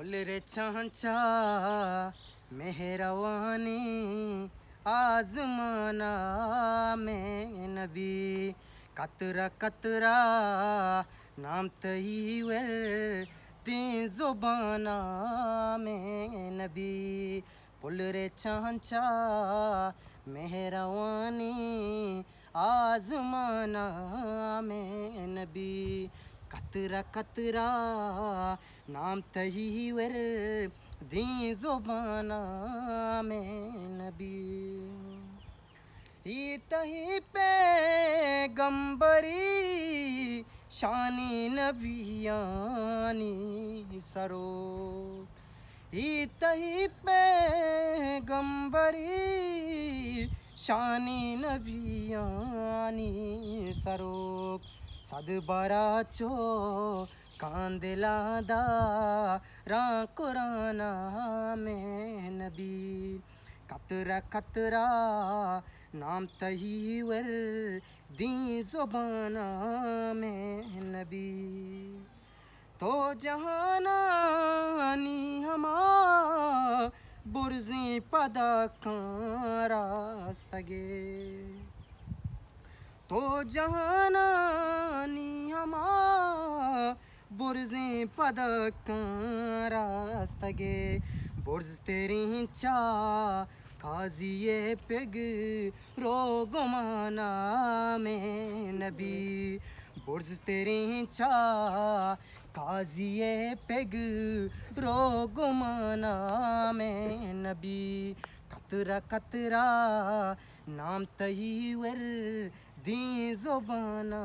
Full रे चांचा मेहरवानी आजमाना में नबी कतरा कतरा नाम तही वर तीन जुबाना में नबी फुल रे चांचा मेहरवानी आजमाना में नबी कतरा कतरा नाम तही वर दी जुबाना में नबी ही तही पे गंबरी शानी नबियानी सरो ही तही पे गंबरी शानी नबियानी सरोक सद बराचो कांदिलादा रा कुराना में नबी कतरा कतरा नाम तही वर दी जुबाना में नबी तो जहानानी हमा बुर्जी पदा रास्तगे तो जहानानी हमा बुर्जी पदक रास्तगे बुर्ज तेरी चा काजिए पेग रोगमाना में नबी बुर्ज तेरी चा काजिए पेग रोगमाना में नबी कतरा कतरा नाम तही वर दी जुबाना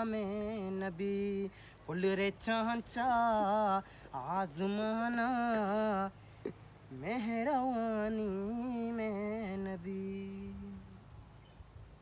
में नबी फुल रे चांचा आजमाना मेहरवानी में नबी।